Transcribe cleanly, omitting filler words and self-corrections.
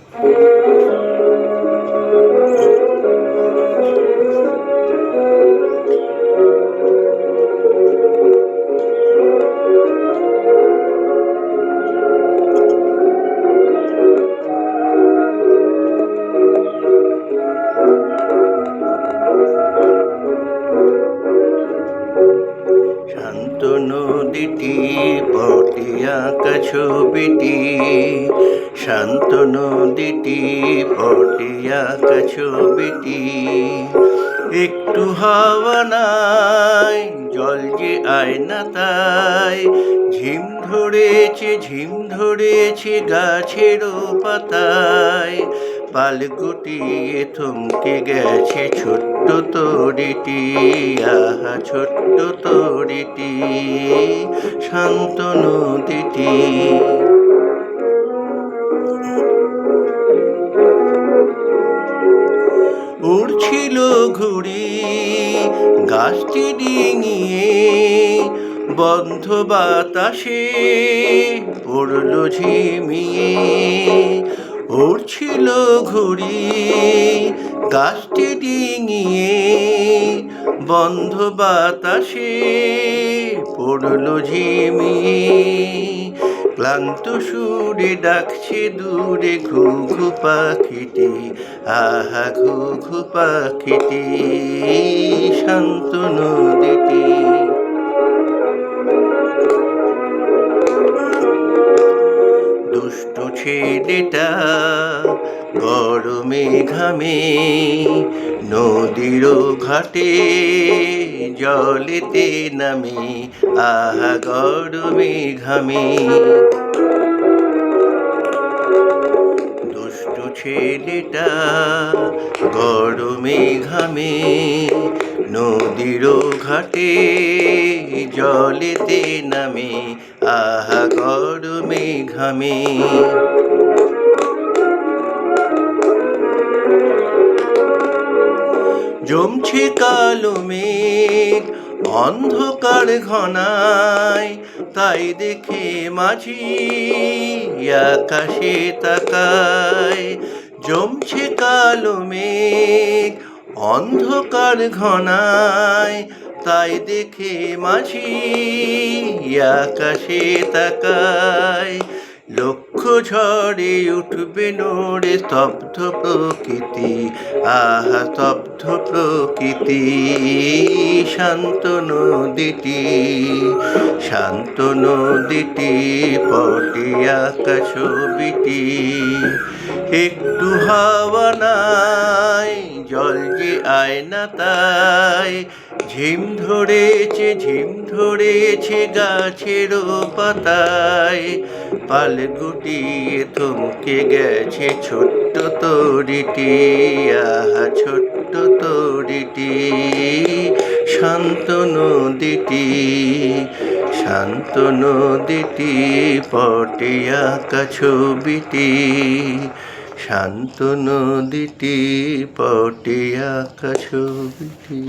শান্ত নদীটি পটে আঁকা ছবিটি, শান্ত নদীটি পটে আঁকা ছবিটি। একটু হাওয়া নাই, জল যে আয়না তাই, ঝিম ধরেছে গাছেরও পাতায়। পাল গুটিয়ে থমকে গেছে ছোট্ট তরিটি, আহা ছোট্ট তরিটি, শান্ত নদীটি। উড়ছিল ঘুড়ি গাছটি ডিঙিয়ে, বন্ধ বাতাসে পড়ল ঝিমিয়ে। উড়ছিল ঘুড়ি গাছটি ডিঙিয়ে, বন্ধ বাতাসে পড়ল ঝিমিয়ে। ক্লান্ত সুরে ডাকছে দূরে ঘু ঘু পাখিটি, আহা ঘু ঘু পাখিটি, শান্ত নদীটি। দুষ্ট ছেলেটা গরমে ঘামে, নদীর ঘাটে জলেতে নামে, আহা গরমে ঘামে। দুষ্ট ছেলেটা গরমে ঘামে, নদীর ঘাটে জলেতে নামে, আহা গরমে ঘামে। জমছে কালো মেঘ অন্ধকার ঘনায়, তাই দেখে মাঝি আকাশে তাকায়। জমছে কালো মেঘ অন্ধকার ঘনায়, তাই দেখে মাঝি আকাশে তাকায়। লক্ষ ঝড়ে উঠবে নড়ে স্তব্ধ প্রকৃতি, আহা স্তব্ধ প্রকৃতি, শান্ত নদীটি, শান্ত নদীটি পটে আঁকা ছবিটি। একটু হাওয়া নাই, জল যে আয়না তাই, ঝিম ধরেছে গাছেরও পাতায়। পাল গুটিয়ে থমকে গেছে ছোট্ট তরিটি, আহা ছোট্ট তরিটি, শান্ত নদীটি, শান্ত নদীটি পটে আঁকা ছবিটি, শান্ত নদীটি পটে আঁকা ছবিটি।